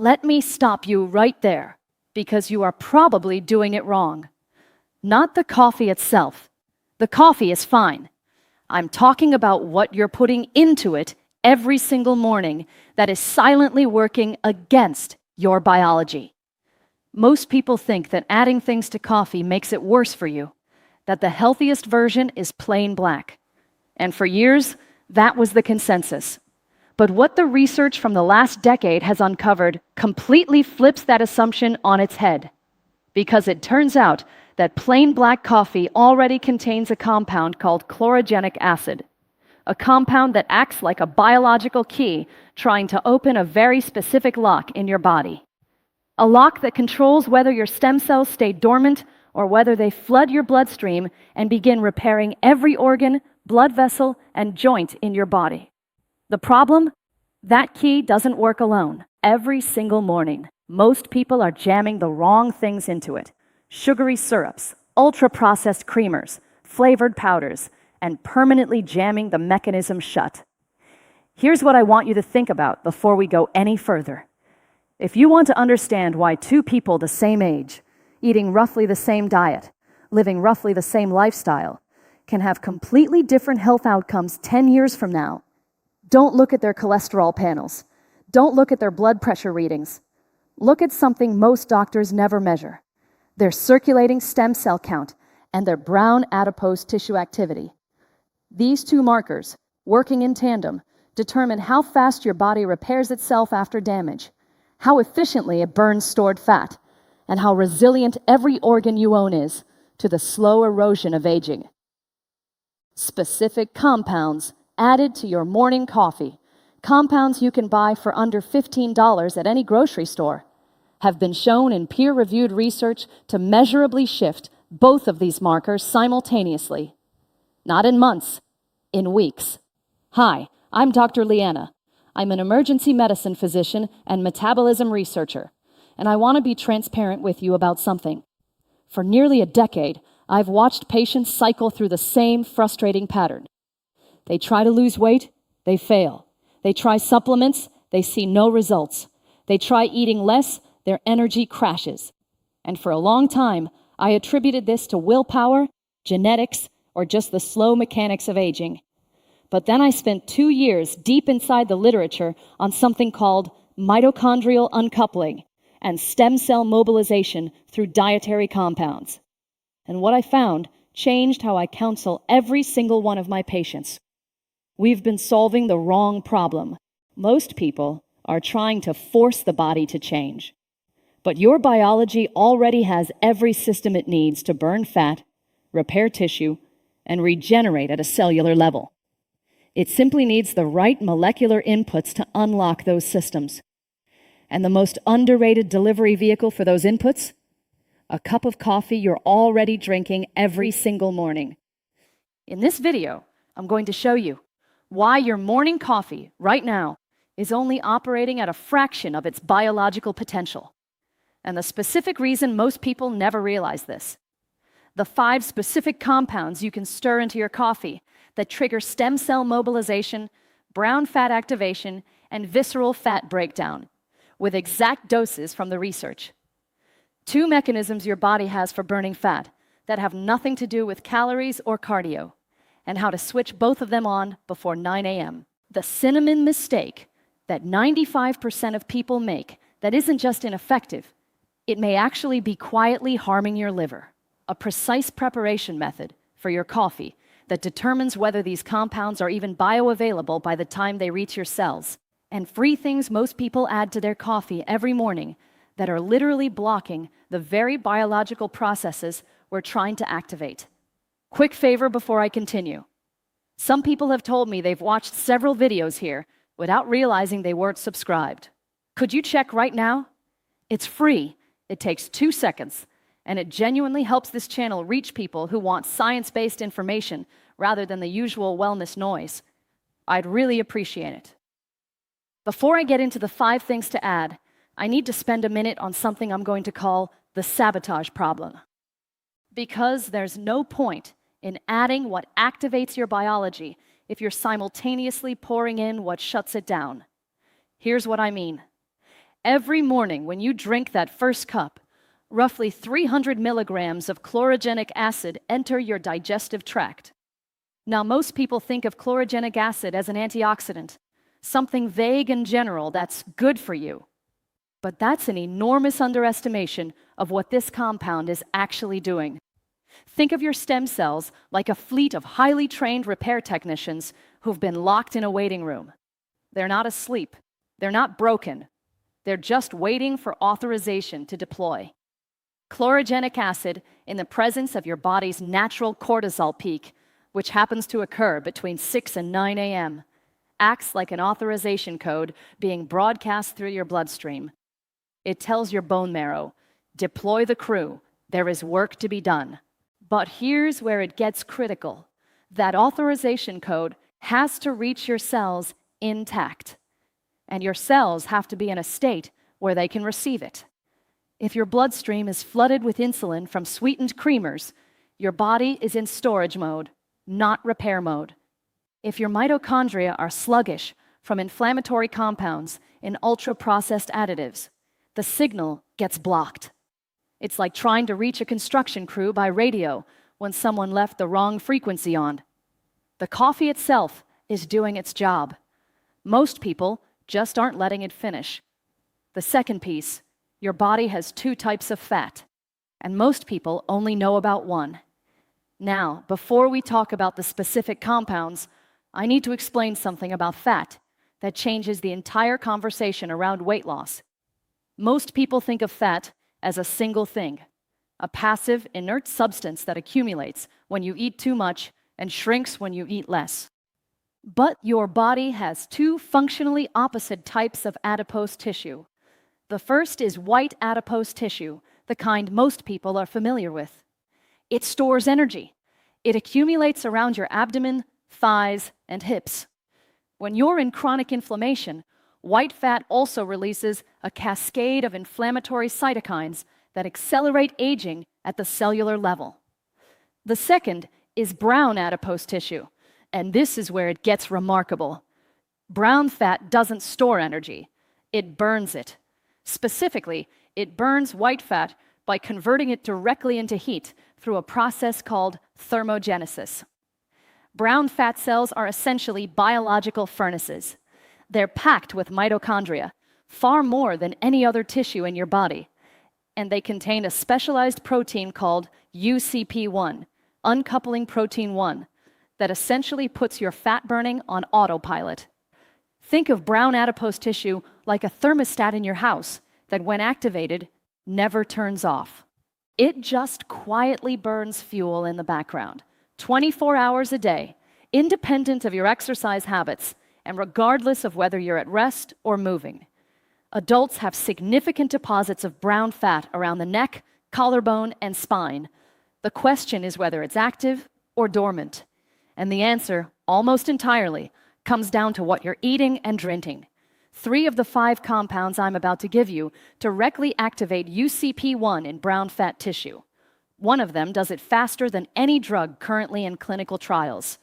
Let me stop you right there, because you are probably doing it wrong. Not the coffee itself. The coffee is fine. I'm talking about what you're putting into it every single morning that is silently working against your biology. Most people think that adding things to coffee makes it worse for you, that the healthiest version is plain black. And for years, that was the consensus. But what the research from the last decade has uncovered completely flips that assumption on its head. Because it turns out that plain black coffee already contains a compound called chlorogenic acid, a compound that acts like a biological key trying to open a very specific lock in your body. A lock that controls whether your stem cells stay dormant or whether they flood your bloodstream and begin repairing every organ, blood vessel, and joint in your body. The problem? That key doesn't work alone. Every single morning, most people are jamming the wrong things into it. Sugary syrups, ultra-processed creamers, flavored powders, and permanently jamming the mechanism shut. Here's what I want you to think about before we go any further. If you want to understand why two people the same age, eating roughly the same diet, living roughly the same lifestyle, can have completely different health outcomes 10 years from now, don't look at their cholesterol panels. Don't look at their blood pressure readings. Look at something most doctors never measure: their circulating stem cell count and their brown adipose tissue activity. These two markers, working in tandem, determine how fast your body repairs itself after damage, how efficiently it burns stored fat, and how resilient every organ you own is to the slow erosion of aging. Specific compounds added to your morning coffee, compounds you can buy for under $15 at any grocery store, have been shown in peer-reviewed research to measurably shift both of these markers simultaneously. Not in months, in weeks. Hi, I'm Dr. Leana. I'm an emergency medicine physician and metabolism researcher, and I want to be transparent with you about something. For nearly a decade, I've watched patients cycle through the same frustrating pattern. They try to lose weight, they fail. They try supplements, they see no results. They try eating less, their energy crashes. And for a long time, I attributed this to willpower, genetics, or just the slow mechanics of aging. But then I spent 2 years deep inside the literature on something called mitochondrial uncoupling and stem cell mobilization through dietary compounds. And what I found changed how I counsel every single one of my patients. We've been solving the wrong problem. Most people are trying to force the body to change. But your biology already has every system it needs to burn fat, repair tissue, and regenerate at a cellular level. It simply needs the right molecular inputs to unlock those systems. And the most underrated delivery vehicle for those inputs? A cup of coffee you're already drinking every single morning. In this video, I'm going to show you why your morning coffee right now is only operating at a fraction of its biological potential. And the specific reason most people never realize this. The 5 specific compounds you can stir into your coffee that trigger stem cell mobilization, brown fat activation, and visceral fat breakdown, with exact doses from the research. 2 mechanisms your body has for burning fat that have nothing to do with calories or cardio, and how to switch both of them on before 9 a.m. The cinnamon mistake that 95% of people make that isn't just ineffective, it may actually be quietly harming your liver. A precise preparation method for your coffee that determines whether these compounds are even bioavailable by the time they reach your cells, and free things most people add to their coffee every morning that are literally blocking the very biological processes we're trying to activate. Quick favor before I continue. Some people have told me they've watched several videos here without realizing they weren't subscribed. Could you check right now? It's free, it takes 2 seconds, and it genuinely helps this channel reach people who want science-based information rather than the usual wellness noise. I'd really appreciate it. Before I get into the 5 things to add, I need to spend a minute on something I'm going to call the sabotage problem. Because there's no point in adding what activates your biology if you're simultaneously pouring in what shuts it down. Here's what I mean. Every morning when you drink that first cup, roughly 300 milligrams of chlorogenic acid enter your digestive tract. Now, most people think of chlorogenic acid as an antioxidant, something vague and general that's good for you. But that's an enormous underestimation of what this compound is actually doing. Think of your stem cells like a fleet of highly trained repair technicians who've been locked in a waiting room. They're not asleep. They're not broken. They're just waiting for authorization to deploy. Chlorogenic acid, in the presence of your body's natural cortisol peak, which happens to occur between 6 and 9 a.m., acts like an authorization code being broadcast through your bloodstream. It tells your bone marrow, deploy the crew, there is work to be done. But here's where it gets critical. That authorization code has to reach your cells intact. And your cells have to be in a state where they can receive it. If your bloodstream is flooded with insulin from sweetened creamers, your body is in storage mode, not repair mode. If your mitochondria are sluggish from inflammatory compounds in ultra-processed additives, the signal gets blocked. It's like trying to reach a construction crew by radio when someone left the wrong frequency on. The coffee itself is doing its job. Most people just aren't letting it finish. The second piece, your body has 2 types of fat, and most people only know about one. Now, before we talk about the specific compounds, I need to explain something about fat that changes the entire conversation around weight loss. Most people think of fat as a single thing, a passive, inert substance that accumulates when you eat too much and shrinks when you eat less. But your body has 2 functionally opposite types of adipose tissue. The first is white adipose tissue, the kind most people are familiar with. It stores energy. It accumulates around your abdomen, thighs, and hips. When you're in chronic inflammation, white fat also releases a cascade of inflammatory cytokines that accelerate aging at the cellular level. The second is brown adipose tissue, and this is where it gets remarkable. Brown fat doesn't store energy, it burns it. Specifically, it burns white fat by converting it directly into heat through a process called thermogenesis. Brown fat cells are essentially biological furnaces. They're packed with mitochondria, far more than any other tissue in your body. And they contain a specialized protein called UCP1, uncoupling protein 1, that essentially puts your fat burning on autopilot. Think of brown adipose tissue like a thermostat in your house that, when activated, never turns off. It just quietly burns fuel in the background, 24 hours a day, independent of your exercise habits, and regardless of whether you're at rest or moving. Adults have significant deposits of brown fat around the neck, collarbone, and spine. The question is whether it's active or dormant. And the answer, almost entirely, comes down to what you're eating and drinking. 3 of the 5 compounds I'm about to give you directly activate UCP1 in brown fat tissue. One of them does it faster than any drug currently in clinical trials.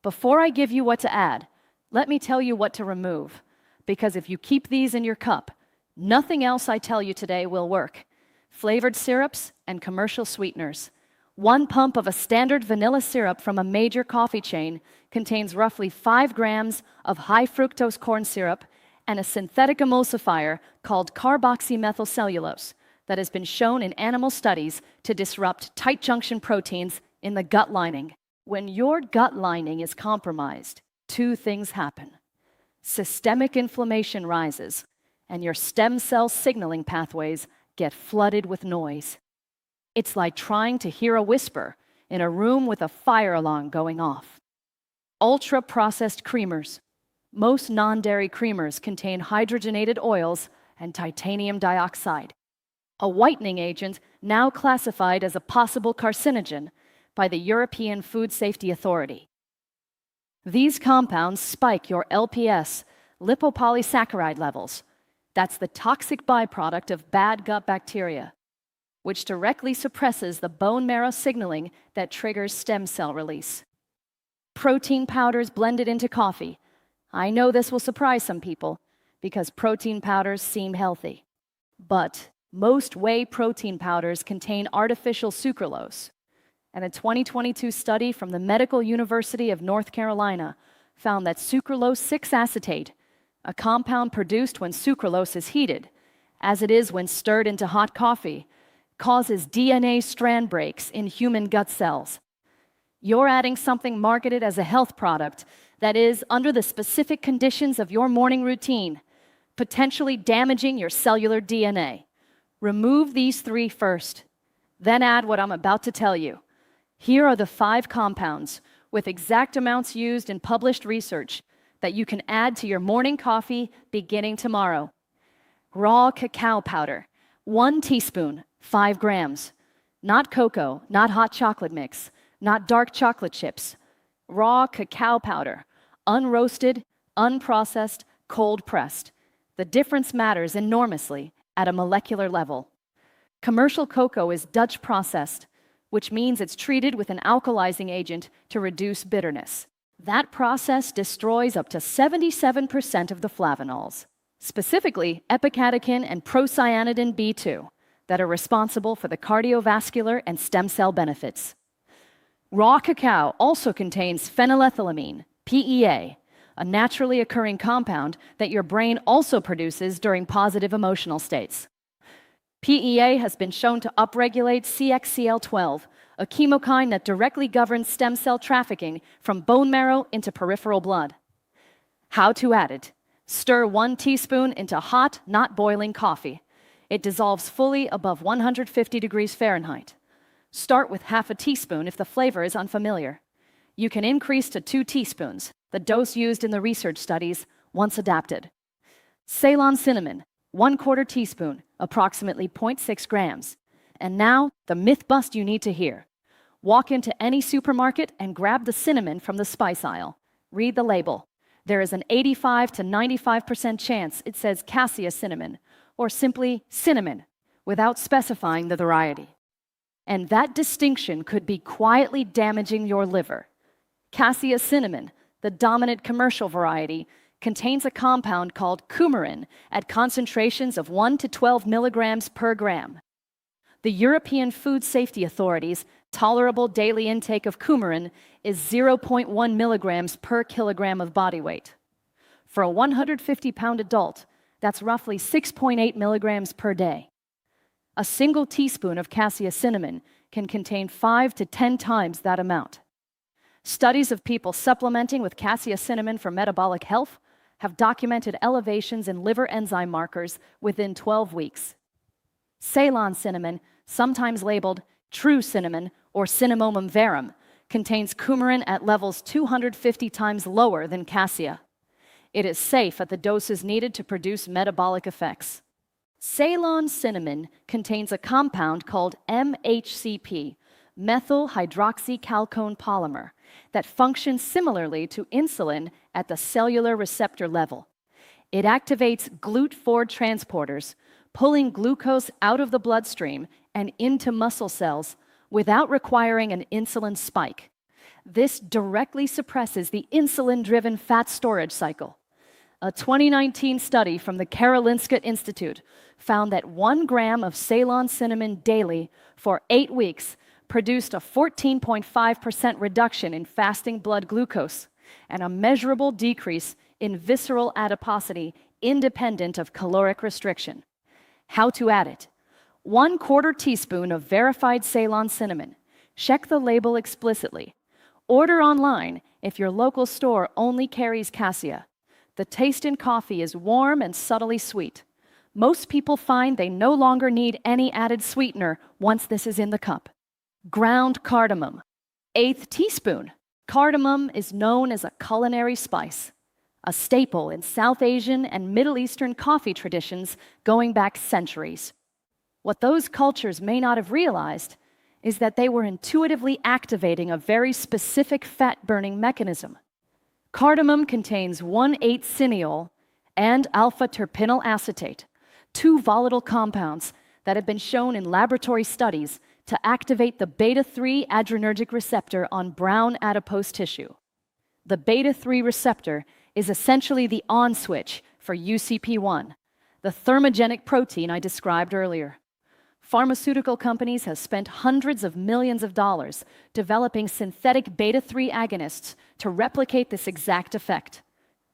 Before I give you what to add, let me tell you what to remove. Because if you keep these in your cup, nothing else I tell you today will work. Flavored syrups and commercial sweeteners. 1 pump of a standard vanilla syrup from a major coffee chain contains roughly 5 grams of high fructose corn syrup and a synthetic emulsifier called carboxymethylcellulose that has been shown in animal studies to disrupt tight junction proteins in the gut lining. When your gut lining is compromised, 2 things happen. Systemic inflammation rises, and your stem cell signaling pathways get flooded with noise. It's like trying to hear a whisper in a room with a fire alarm going off. Ultra-processed creamers. Most non-dairy creamers contain hydrogenated oils and titanium dioxide, a whitening agent now classified as a possible carcinogen by the European Food Safety Authority. These compounds spike your LPS, lipopolysaccharide levels. That's the toxic byproduct of bad gut bacteria, which directly suppresses the bone marrow signaling that triggers stem cell release. Protein powders blended into coffee. I know this will surprise some people because protein powders seem healthy. But most whey protein powders contain artificial sucralose. And a 2022 study from the Medical University of North Carolina found that sucralose 6-acetate, a compound produced when sucralose is heated, as it is when stirred into hot coffee, causes DNA strand breaks in human gut cells. You're adding something marketed as a health product that is, under the specific conditions of your morning routine, potentially damaging your cellular DNA. Remove these 3 first, then add what I'm about to tell you. Here are the 5 compounds with exact amounts used in published research that you can add to your morning coffee beginning tomorrow. Raw cacao powder, 1 teaspoon, 5 grams. Not cocoa, not hot chocolate mix, not dark chocolate chips. Raw cacao powder, unroasted, unprocessed, cold pressed. The difference matters enormously at a molecular level. Commercial cocoa is Dutch processed, which means it's treated with an alkalizing agent to reduce bitterness. That process destroys up to 77% of the flavonols, specifically epicatechin and procyanidin B2, that are responsible for the cardiovascular and stem cell benefits. Raw cacao also contains phenylethylamine, PEA, a naturally occurring compound that your brain also produces during positive emotional states. PEA has been shown to upregulate CXCL12, a chemokine that directly governs stem cell trafficking from bone marrow into peripheral blood. How to add it? Stir 1 teaspoon into hot, not boiling coffee. It dissolves fully above 150 degrees Fahrenheit. Start with half a teaspoon if the flavor is unfamiliar. You can increase to 2 teaspoons, the dose used in the research studies, once adapted. Ceylon-cinnamon, 1/4 teaspoon, approximately 0.6 grams. And now, the myth bust you need to hear. Walk into any supermarket and grab the cinnamon from the spice aisle. Read the label. There is an 85 to 95% chance it says Cassia cinnamon, or simply cinnamon, without specifying the variety. And that distinction could be quietly damaging your liver. Cassia cinnamon, the dominant commercial variety, contains a compound called coumarin at concentrations of 1 to 12 milligrams per gram. The European Food Safety Authority's tolerable daily intake of coumarin is 0.1 milligrams per kilogram of body weight. For a 150-pound adult, that's roughly 6.8 milligrams per day. A single teaspoon of cassia cinnamon can contain 5 to 10 times that amount. Studies of people supplementing with cassia cinnamon for metabolic health have documented elevations in liver enzyme markers within 12 weeks. Ceylon cinnamon, sometimes labeled true cinnamon or Cinnamomum verum, contains coumarin at levels 250 times lower than cassia. It is safe at the doses needed to produce metabolic effects. Ceylon cinnamon contains a compound called MHCP, methyl hydroxychalcone polymer, that functions similarly to insulin at the cellular receptor level. It activates GLUT4 transporters, pulling glucose out of the bloodstream and into muscle cells without requiring an insulin spike. This directly suppresses the insulin-driven fat storage cycle. A 2019 study from the Karolinska Institute found that 1 gram of Ceylon cinnamon daily for 8 weeks produced a 14.5% reduction in fasting blood glucose and a measurable decrease in visceral adiposity independent of caloric restriction. How to add it? 1/4 teaspoon of verified Ceylon cinnamon. Check the label explicitly. Order online if your local store only carries cassia. The taste in coffee is warm and subtly sweet. Most people find they no longer need any added sweetener once this is in the cup. Ground cardamom, 1/8 teaspoon. Cardamom is known as a culinary spice, a staple in South Asian and Middle Eastern coffee traditions going back centuries. What those cultures may not have realized is that they were intuitively activating a very specific fat-burning mechanism. Cardamom contains 1,8 cineol and alpha-terpinyl acetate, 2 volatile compounds that have been shown in laboratory studies to activate the beta-3 adrenergic receptor on brown adipose tissue. The beta-3 receptor is essentially the on switch for UCP1, the thermogenic protein I described earlier. Pharmaceutical companies have spent hundreds of millions of dollars developing synthetic beta-3 agonists to replicate this exact effect.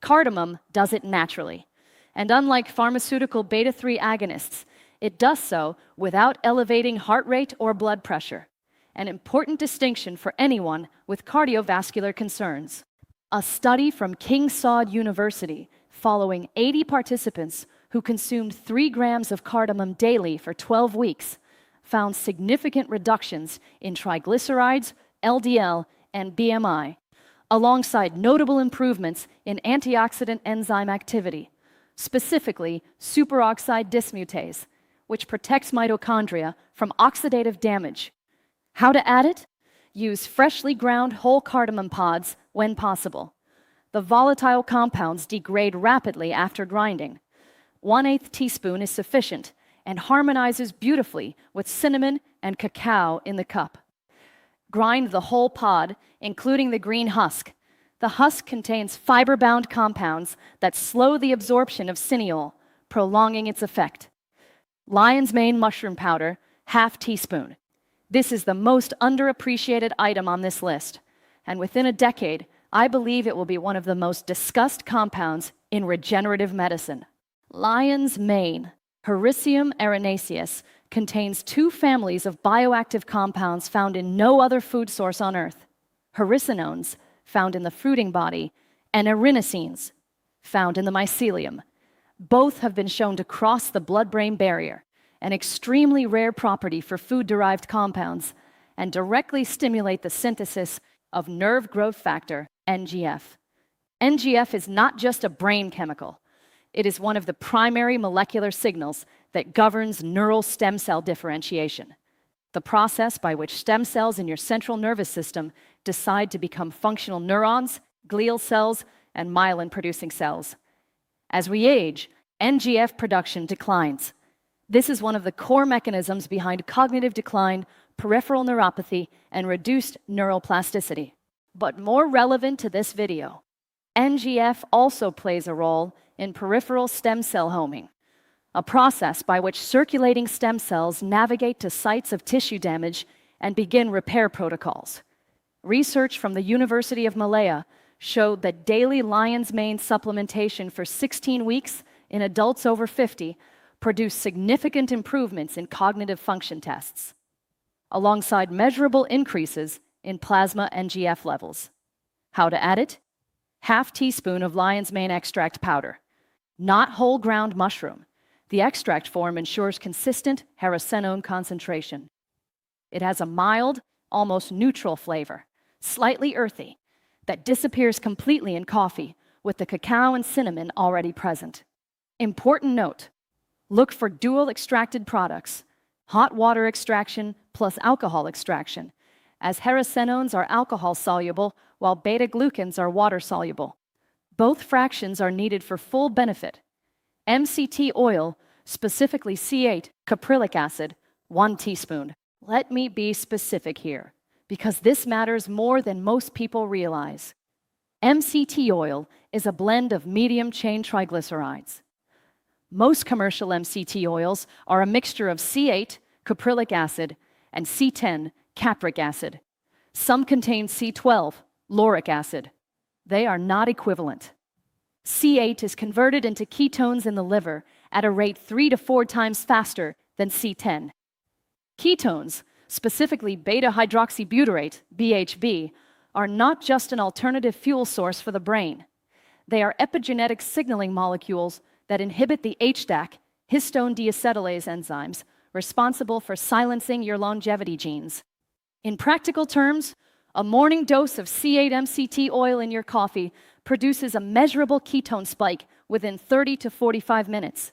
Cardamom does it naturally, and unlike pharmaceutical beta-3 agonists, it does so without elevating heart rate or blood pressure, an important distinction for anyone with cardiovascular concerns. A study from King Saud University, following 80 participants who consumed 3 grams of cardamom daily for 12 weeks, found significant reductions in triglycerides, LDL, and BMI, alongside notable improvements in antioxidant enzyme activity, specifically superoxide dismutase, which protects mitochondria from oxidative damage. How to add it? Use freshly ground whole cardamom pods when possible. The volatile compounds degrade rapidly after grinding. 1/8 teaspoon is sufficient and harmonizes beautifully with cinnamon and cacao in the cup. Grind the whole pod, including the green husk. The husk contains fiber-bound compounds that slow the absorption of cineol, prolonging its effect. Lion's mane mushroom powder, 1/2 teaspoon. This is the most underappreciated item on this list, and within a decade, I believe it will be one of the most discussed compounds in regenerative medicine. Lion's mane, Hericium erinaceus, contains 2 families of bioactive compounds found in no other food source on Earth: hericenones, found in the fruiting body, and erinacines, found in the mycelium. Both have been shown to cross the blood-brain barrier, an extremely rare property for food-derived compounds, and directly stimulate the synthesis of nerve growth factor, NGF. NGF is not just a brain chemical. It is one of the primary molecular signals that governs neural stem cell differentiation, the process by which stem cells in your central nervous system decide to become functional neurons, glial cells, and myelin-producing cells. As we age, NGF production declines. This is one of the core mechanisms behind cognitive decline, peripheral neuropathy, and reduced neural plasticity. But more relevant to this video, NGF also plays a role in peripheral stem cell homing, a process by which circulating stem cells navigate to sites of tissue damage and begin repair protocols. Research from the University of Malaya showed that daily lion's mane supplementation for 16 weeks in adults over 50 produced significant improvements in cognitive function tests, alongside measurable increases in plasma NGF levels. How to add it? 1/2 teaspoon of lion's mane extract powder, not whole ground mushroom. The extract form ensures consistent hericenone concentration. It has a mild, almost neutral flavor, slightly earthy, that disappears completely in coffee with the cacao and cinnamon already present. Important note, look for dual extracted products, hot water extraction plus alcohol extraction, as hericenones are alcohol soluble while beta-glucans are water soluble. Both fractions are needed for full benefit. MCT oil, specifically C8 caprylic acid, 1 teaspoon. Let me be specific here, because this matters more than most people realize. MCT oil is a blend of medium-chain triglycerides. Most commercial MCT oils are a mixture of C8 caprylic acid and C10 capric acid. Some contain C12 lauric acid. They are not equivalent. C8 is converted into ketones in the liver at a rate 3 to 4 times faster than C10. Ketones, specifically beta-hydroxybutyrate, BHB, are not just an alternative fuel source for the brain. They are epigenetic signaling molecules that inhibit the HDAC, histone deacetylase enzymes, responsible for silencing your longevity genes. In practical terms, a morning dose of C8 MCT oil in your coffee produces a measurable ketone spike within 30 to 45 minutes,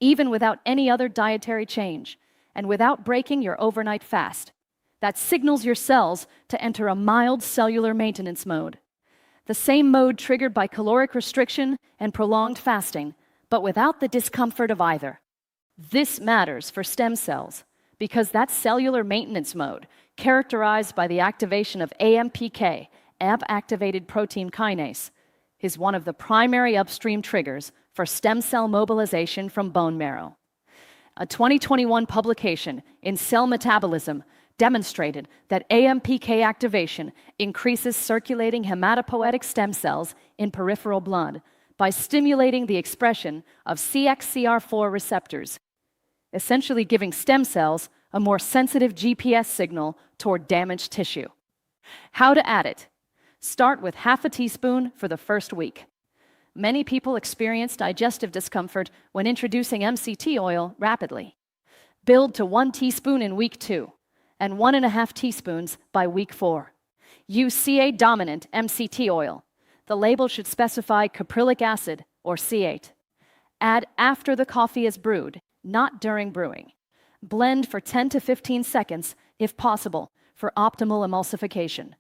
even without any other dietary change, and without breaking your overnight fast. That signals your cells to enter a mild cellular maintenance mode, the same mode triggered by caloric restriction and prolonged fasting, but without the discomfort of either. This matters for stem cells because that cellular maintenance mode, characterized by the activation of AMPK, AMP-activated protein kinase, is one of the primary upstream triggers for stem cell mobilization from bone marrow. A 2021 publication in Cell Metabolism demonstrated that AMPK activation increases circulating hematopoietic stem cells in peripheral blood by stimulating the expression of CXCR4 receptors, essentially giving stem cells a more sensitive GPS signal toward damaged tissue. How to add it? Start with half a teaspoon for the first week. Many people experience digestive discomfort when introducing MCT oil rapidly. Build to 1 teaspoon in week 2 and 1.5 teaspoons by week 4. Use Ca-dominant MCT oil. The label should specify caprylic acid or C8. Add after the coffee is brewed, not during brewing. Blend for 10 to 15 seconds, if possible, for optimal emulsification.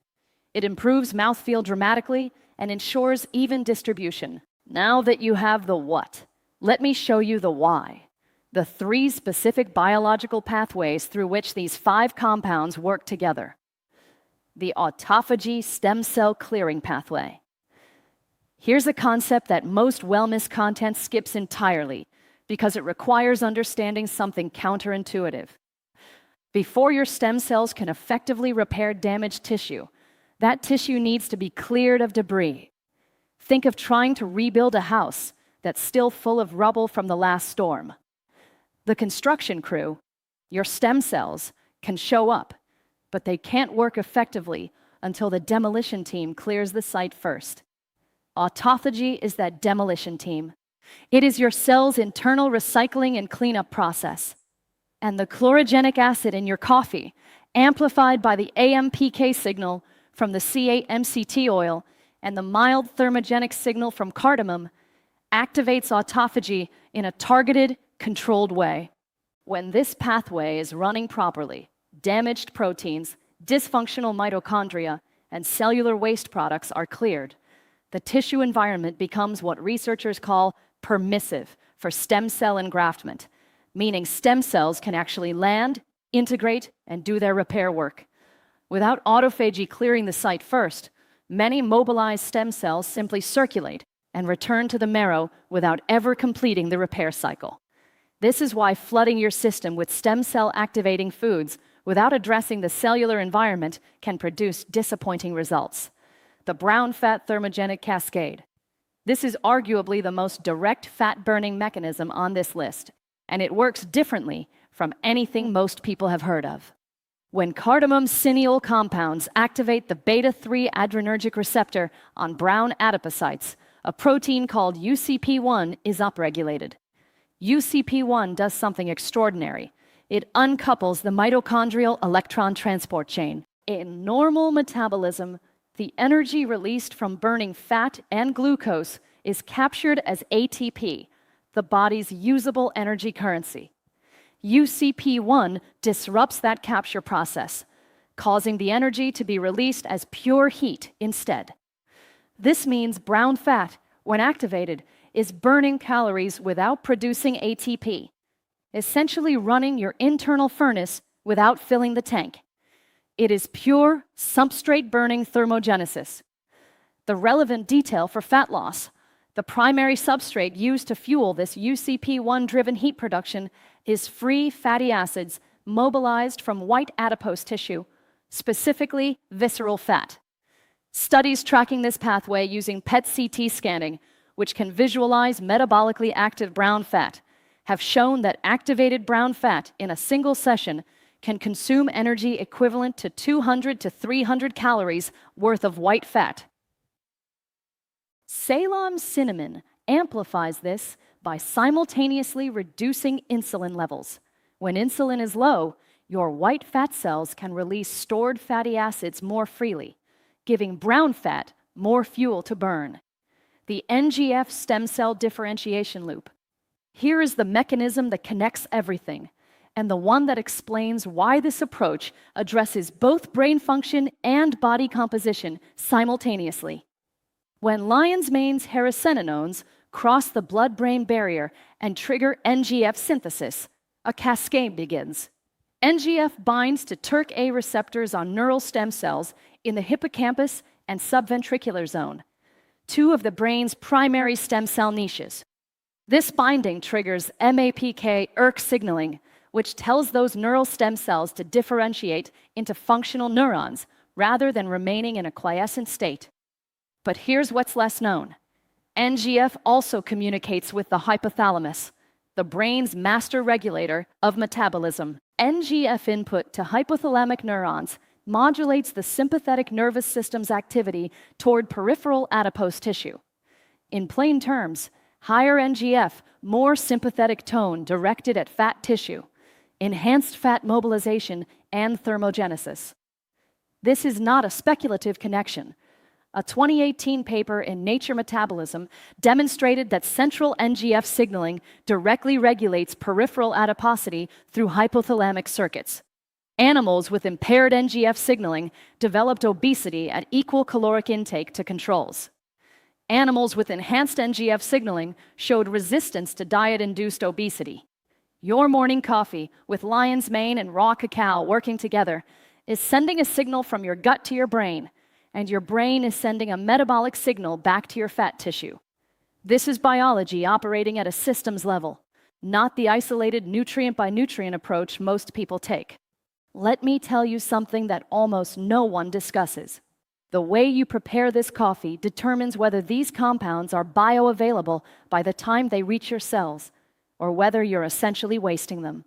It improves mouthfeel dramatically and ensures even distribution. Now that you have the what, let me show you the why. The 3 specific biological pathways through which these 5 compounds work together. The autophagy stem cell clearing pathway. Here's a concept that most wellness content skips entirely because it requires understanding something counterintuitive. Before your stem cells can effectively repair damaged tissue, that tissue needs to be cleared of debris. Think of trying to rebuild a house that's still full of rubble from the last storm. The construction crew, your stem cells, can show up, but they can't work effectively until the demolition team clears the site first. Autophagy is that demolition team. It is your cell's internal recycling and cleanup process. And the chlorogenic acid in your coffee, amplified by the AMPK signal from the C8 MCT oil and the mild thermogenic signal from cardamom, activates autophagy in a targeted, controlled way. When this pathway is running properly, damaged proteins, dysfunctional mitochondria, and cellular waste products are cleared. The tissue environment becomes what researchers call permissive for stem cell engraftment, meaning stem cells can actually land, integrate, and do their repair work. Without autophagy clearing the site first, many mobilized stem cells simply circulate and return to the marrow without ever completing the repair cycle. This is why flooding your system with stem cell activating foods without addressing the cellular environment can produce disappointing results. The brown fat thermogenic cascade. This is arguably the most direct fat-burning mechanism on this list, and it works differently from anything most people have heard of. When cardamom cineol compounds activate the beta-3 adrenergic receptor on brown adipocytes, a protein called UCP1 is upregulated. UCP1 does something extraordinary. It uncouples the mitochondrial electron transport chain. In normal metabolism, the energy released from burning fat and glucose is captured as ATP, the body's usable energy currency. UCP1 disrupts that capture process, causing the energy to be released as pure heat instead. This means brown fat, when activated, is burning calories without producing ATP, essentially running your internal furnace without filling the tank. It is pure substrate-burning thermogenesis. The relevant detail for fat loss: the primary substrate used to fuel this UCP1-driven heat production is free fatty acids mobilized from white adipose tissue, specifically visceral fat. Studies tracking this pathway using PET-CT scanning, which can visualize metabolically active brown fat, have shown that activated brown fat in a single session can consume energy equivalent to 200 to 300 calories worth of white fat. Ceylon amplifies this by simultaneously reducing insulin levels. When insulin is low, your white fat cells can release stored fatty acids more freely, giving brown fat more fuel to burn. The NGF stem cell differentiation loop. Here is the mechanism that connects everything, and the one that explains why this approach addresses both brain function and body composition simultaneously. When lion's mane's hericenones cross the blood-brain barrier and trigger NGF synthesis, a cascade begins. NGF binds to TRK receptors on neural stem cells in the hippocampus and subventricular zone. two of the brain's primary stem cell niches. This binding triggers MAPK ERK signaling, which tells those neural stem cells to differentiate into functional neurons rather than remaining in a quiescent state. But here's what's less known. NGF also communicates with the hypothalamus, the brain's master regulator of metabolism. NGF input to hypothalamic neurons modulates the sympathetic nervous system's activity toward peripheral adipose tissue. In plain terms, higher NGF, more sympathetic tone directed at fat tissue, enhanced fat mobilization and thermogenesis. This is not a speculative connection. A 2018 paper in Nature Metabolism demonstrated that central NGF signaling directly regulates peripheral adiposity through hypothalamic circuits. Animals with impaired NGF signaling developed obesity at equal caloric intake to controls. Animals with enhanced NGF signaling showed resistance to diet-induced obesity. Your morning coffee with lion's mane and raw cacao working together is sending a signal from your gut to your brain, and your brain is sending a metabolic signal back to your fat tissue. This is biology operating at a systems level, not the isolated nutrient-by-nutrient approach most people take. Let me tell you something that almost no one discusses. The way you prepare this coffee determines whether these compounds are bioavailable by the time they reach your cells, or whether you're essentially wasting them.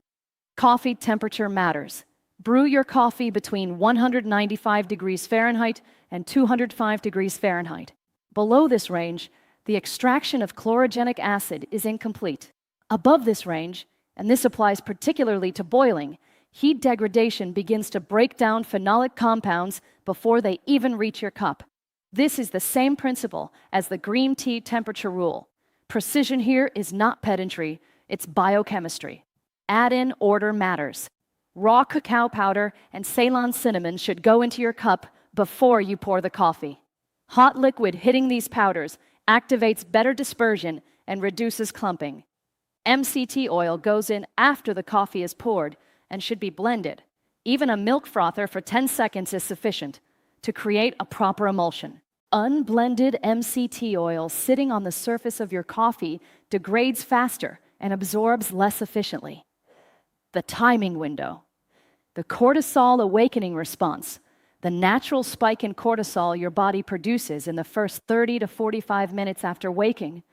Coffee temperature matters. Brew your coffee between 195 degrees Fahrenheit and 205 degrees Fahrenheit. Below this range, the extraction of chlorogenic acid is incomplete. Above this range, and this applies particularly to boiling, heat degradation begins to break down phenolic compounds before they even reach your cup. This is the same principle as the green tea temperature rule. Precision here is not pedantry, it's biochemistry. Add-in order matters. Raw cacao powder and Ceylon should go into your cup before you pour the coffee. Hot liquid hitting these powders activates better dispersion and reduces clumping. MCT oil goes in after the coffee is poured and should be blended. Even a milk frother for 10 seconds is sufficient to create a proper emulsion. Unblended MCT oil sitting on the surface of your coffee degrades faster and absorbs less efficiently. The timing window. The cortisol awakening response, the natural spike in cortisol your body produces in the first 30 to 45 minutes after waking,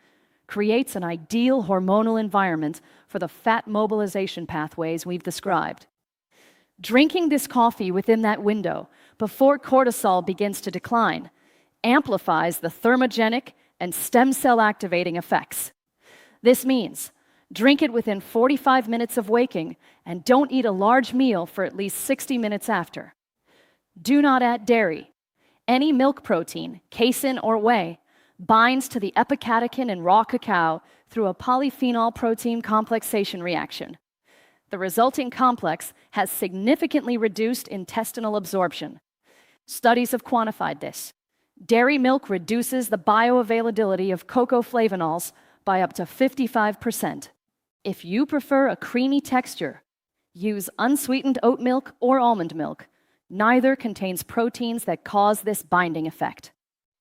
creates an ideal hormonal environment for the fat mobilization pathways we've described. Drinking this coffee within that window, before cortisol begins to decline, amplifies the thermogenic and stem cell activating effects. This means drink it within 45 minutes of waking and don't eat a large meal for at least 60 minutes after. Do not add dairy. Any milk protein, casein or whey, binds to the epicatechin in raw cacao through a polyphenol protein complexation reaction. The resulting complex has significantly reduced intestinal absorption. Studies have quantified this. Dairy milk reduces the bioavailability of cocoa flavonols by up to 55%. If you prefer a creamy texture, use unsweetened oat milk or almond milk. Neither contains proteins that cause this binding effect.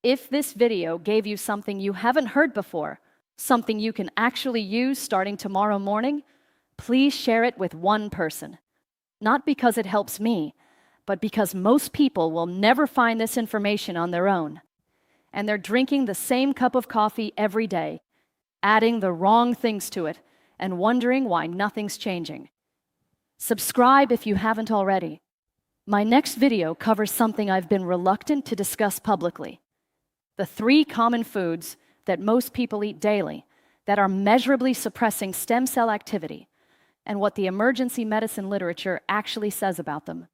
If this video gave you something you haven't heard before, something you can actually use starting tomorrow morning, please share it with one person. Not because it helps me, but because most people will never find this information on their own. And they're drinking the same cup of coffee every day, adding the wrong things to it, and wondering why nothing's changing. Subscribe if you haven't already. My next video covers something I've been reluctant to discuss publicly. The 3 common foods that most people eat daily that are measurably suppressing stem cell activity, and what the emergency medicine literature actually says about them.